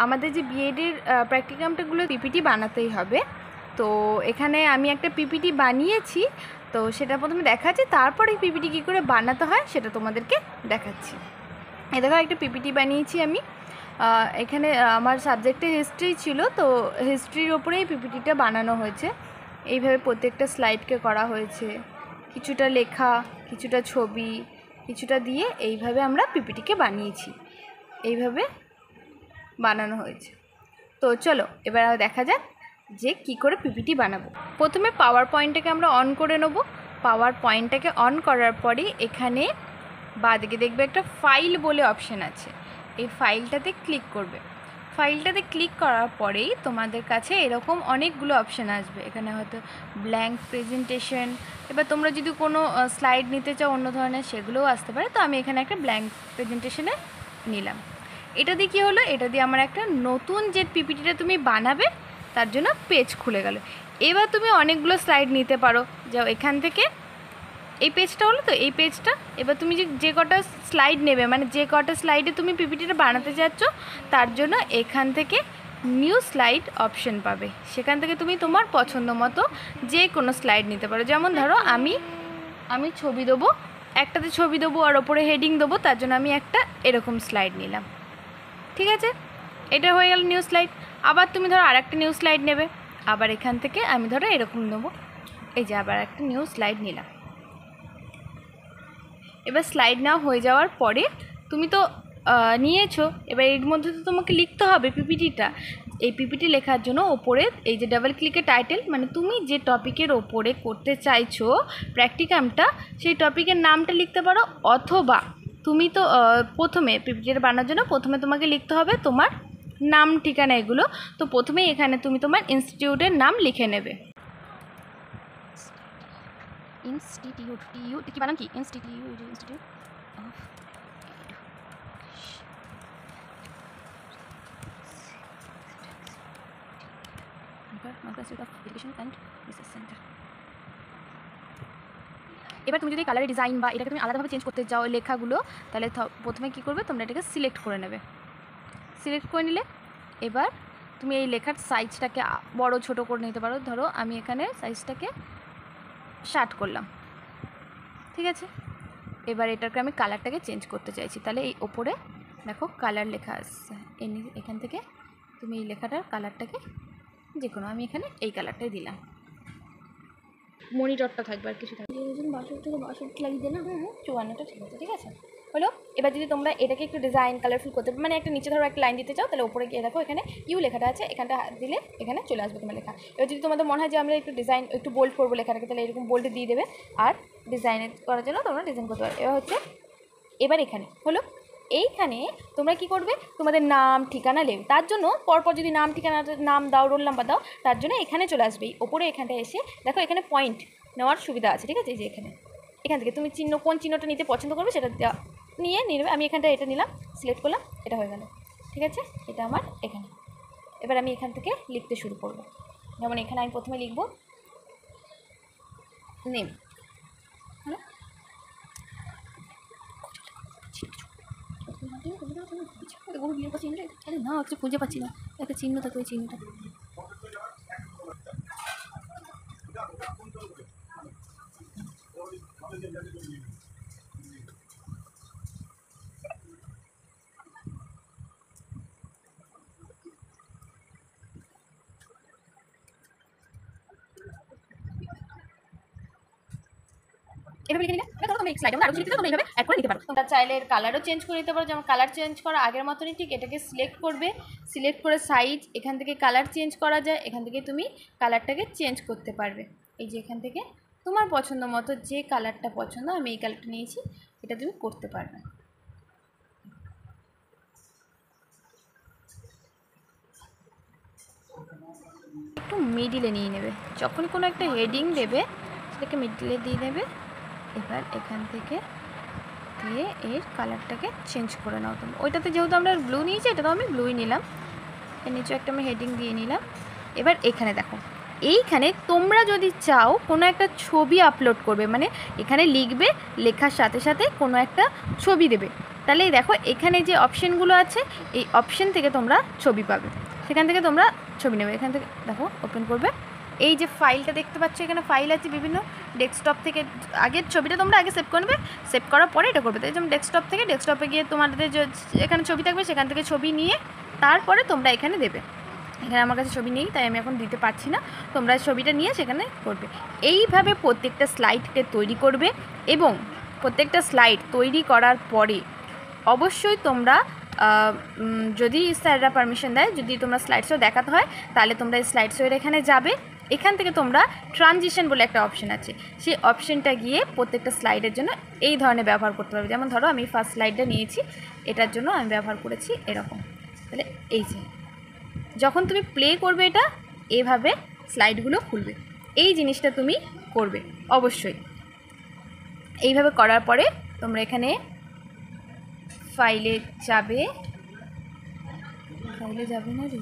আমাদের যে বিএডের প্র্যাকটিকামটাগুলো পিপিটি বানাতেই হবে। তো এখানে আমি একটা পিপিটি বানিয়েছি, তো সেটা প্রথমে দেখাচ্ছি, তারপরে পিপিটি কী করে বানাতে হয় সেটা তোমাদেরকে দেখাচ্ছি। এই দেখো একটা পিপিটি বানিয়েছি আমি। এখানে আমার সাবজেক্টে হিস্ট্রি ছিল, তো হিস্ট্রির ওপরেই পিপিটিটা বানানো হয়েছে। এইভাবে প্রত্যেকটা স্লাইডকে করা হয়েছে, কিছুটা লেখা, কিছুটা ছবি, কিছুটা দিয়ে এইভাবে আমরা পিপিটিকে বানিয়েছি, এইভাবে বানানো হয়েছে। তো চলো এবার দেখা যাক যে কি করে পিপিটি বানাবো। প্রথমে পাওয়ার পয়েন্টটাকে আমরা অন করে নেব। পাওয়ার পয়েন্টটাকে অন করার পরে এখানে বাঁদিকে দেখবে একটা ফাইল বলে অপশান আছে, এই ফাইলটাতে ক্লিক করবে। ফাইলটাতে ক্লিক করার পরেই তোমাদের কাছে এরকম অনেকগুলো অপশান আসবে। এখানে হয়তো ব্ল্যাঙ্ক প্রেজেন্টেশন, এবার তোমরা যদি কোনো স্লাইড নিতে চাও অন্য ধরনের সেগুলোও আসতে পারে। তো আমি এখানে একটা ব্ল্যাঙ্ক প্রেজেন্টেশনে নিলাম। এটা দিয়ে কী হলো, এটা দিয়ে আমার একটা নতুন যে পিপিটিটা তুমি বানাবে তার জন্য পেজ খুলে গেল। এবার তুমি অনেকগুলো স্লাইড নিতে পারো। যাও এখান থেকে, এই পেজটা হলো, তো এই পেজটা এবার তুমি যে কটা স্লাইড নেবে, মানে যে কটা স্লাইডে তুমি পিপিটিটা বানাতে চাচ্ছ তার জন্য এখান থেকে নিউ স্লাইড অপশন পাবে। সেখান থেকে তুমি তোমার পছন্দ মতো যে কোনো স্লাইড নিতে পারো। যেমন ধরো আমি ছবি দেবো, একটাতে ছবি দেবো আর ওপরে হেডিং দেবো, তার জন্য আমি একটা এরকম স্লাইড নিলাম। ঠিক আছে, এটা হয়ে গেল নিউ স্লাইড। আবার তুমি ধরো আর একটা নিউ স্লাইড নেবে, আবার এখান থেকে আমি ধরো এরকম নেবো, এই যে আবার একটা নিউ স্লাইড নিলাম। এবার স্লাইড নেওয়া হয়ে যাওয়ার পরে তুমি তো নিয়েছো, এবার এর মধ্যে তো তোমাকে লিখতে হবে পিপিটিটা। এই পিপিটি লেখার জন্য ওপরে এই যে ডাবল ক্লিকে টাইটেল, মানে তুমি যে টপিকের ওপরে করতে চাইছো প্র্যাকটিকামটা সেই টপিকের নামটা লিখতে পারো, অথবা তুমি তো প্রথমে পিপিটিটা বানানোর জন্য প্রথমে তোমাকে লিখতে হবে তোমার নাম, ঠিকানা, এগুলো। তো প্রথমেই এখানে তুমি তোমার ইনস্টিটিউটের নাম লিখে নেবে। ইনস্টিটিউট, কি বানান কি, institute of education and research centre. এবার তুমি যদি কালারের ডিজাইন বা এটাকে তুমি আলাদাভাবে চেঞ্জ করতে চাও লেখাগুলো, তাহলে প্রথমে কী করবে, তোমরা এটাকে সিলেক্ট করে নেবে। সিলেক্ট করে নিলে এবার তুমি এই লেখার সাইজটাকে বড় ছোট করে নিতে পারো। ধরো আমি এখানে সাইজটাকে 60 করলাম। ঠিক আছে, এবার এটাকে আমি কালারটাকে চেঞ্জ করতে চাইছি, তাহলে এই ওপরে দেখো কালার লেখা আসছে, এখান থেকে তুমি এই লেখাটার কালারটাকে যে কোনো, আমি এখানে এই কালারটাই দিলাম। মনিটরটা থাকবে আর কিছু থাকবে, 62 লাগিয়ে দিলাম। 54টা ঠিক আছে। ঠিক আছে হলো। এবার যদি তোমরা এটাকে একটু ডিজাইন কালারফুল করতে, মানে একটা নিচে ধরো একটা লাইন দিতে চাও, তাহলে ওপরে গিয়ে দেখো এখানে ইউ লেখাটা আছে, এখানটা দিলে এখানে চলে আসবে তোমার লেখা। এবার যদি তোমাদের মনে হয় যে আমরা একটু ডিজাইন একটু বোল্ড করবো লেখাটাকে, তাহলে এরকম বোল্ডে দিয়ে দেবে, আর ডিজাইনের করার জন্য তোমরা ডিজাইন করতে পারো। এবার হচ্ছে এবার এখানে হলো, এইখানে তোমরা কি করবে, তোমাদের নাম ঠিকানা নেবে। তার জন্য পরপর যদি নাম ঠিকানা নাম দাও, রোল নাম্বার দাও, তার জন্য এখানে চলে আসবে ওপরে। এখানটা এসে দেখো এখানে পয়েন্ট নেওয়ার সুবিধা আছে। ঠিক আছে, এই যে এখান থেকে তুমি কোন চিহ্নটা নিতে পছন্দ করবে সেটা নিয়ে নেবে। আমি এখানটা এটা নিলাম, সিলেক্ট করলাম, এটা হয়ে গেল। ঠিক আছে, এটা আমার এখানে। এবার আমি এখান থেকে লিখতে শুরু করব। যেমন এখানে আমি প্রথমে লিখব নেম। হ্যালো, না একটা খুঁজে পাচ্ছি না, একটা চিহ্ন থাকে, ওই চিহ্নটা। এভাবে লিখে নিলে ধরো তোমরা স্লাইড আরও কিছু লিখতে তোমরা এইভাবে অ্যাড করে নিতে পারো। তোমরা চাইলে এর কালারও চেঞ্জ করে নিতে পারো। যেমন কালার চেঞ্জ করা আগের মতনই, ঠিক এটাকে সিলেক্ট করবে, সিলেক্ট করে সাইজ, এখান থেকে কালার চেঞ্জ করা যায়, এখান থেকে তুমি কালারটাকে চেঞ্জ করতে পারবে। এই যে এখান থেকে তোমার পছন্দ মতো যে কালারটা পছন্দ, আমি এই কালারটা নিয়েছি, এটা তুমি করতে পারবে। একটু মিডিলে নিয়ে নেবে, যখন কোনো একটা হেডিং দেবে সেটাকে মিডিলে দিয়ে নেবে। এবার এখান থেকে দিয়ে এর কালারটাকে চেঞ্জ করে নাও তুমি। ওইটাতে যেহেতু আমরা ব্লু নিয়েছি, এটা তো আমি ব্লুই নিলাম। এর নিচে একটা আমি হেডিং দিয়ে নিলাম। এবার এখানে দেখো, এইখানে তোমরা যদি চাও কোনো একটা ছবি আপলোড করবে, মানে এখানে লিখবে, লেখার সাথে সাথে কোনো একটা ছবি দেবে। তাহলে এই দেখো এখানে যে অপশানগুলো আছে এই অপশান থেকে তোমরা ছবি পাবে, সেখান থেকে তোমরা ছবি নেবে। এখান থেকে দেখো ওপেন করবে, এই যে ফাইলটা দেখতে পাচ্ছ এখানে ফাইল আছে বিভিন্ন, ডেস্কটপ থেকে আগের ছবিটা তোমরা আগে সেভ করবে, সেভ করার পরে এটা করবে। তাই যেমন ডেস্কটপ থেকে ডেস্কটপে গিয়ে তোমাদের যে এখানে ছবি থাকবে সেখান থেকে ছবি নিয়ে তারপরে তোমরা এখানে দেবে। এখানে আমার কাছে ছবি নেই তাই আমি এখন দিতে পারছি না, তোমরা ছবিটা নিয়ে সেখানে করবে। এইভাবে প্রত্যেকটা স্লাইডকে তৈরি করবে এবং প্রত্যেকটা স্লাইড তৈরি করার পরে অবশ্যই তোমরা যদি স্যাররা পারমিশন দেয়, যদি তোমরা স্লাইড শো দেখাতে হয় তাহলে তোমরা স্লাইড শোয়ের এখানে যাবে। এখান থেকে তোমরা ট্রানজিশন বলে একটা অপশান আছে, সেই অপশানটা গিয়ে প্রত্যেকটা স্লাইডের জন্য এই ধরনের ব্যবহার করতে পারবে। যেমন ধরো আমি ফার্স্ট স্লাইডটা নিয়েছি, এটার জন্য আমি ব্যবহার করেছি এরকম। তাহলে এই যে যখন তুমি প্লে করবে এটা এইভাবে স্লাইডগুলো খুলবে, এই জিনিসটা তুমি করবে অবশ্যই। এইভাবে করার পরে তোমরা এখানে ফাইলে যাবে না রে।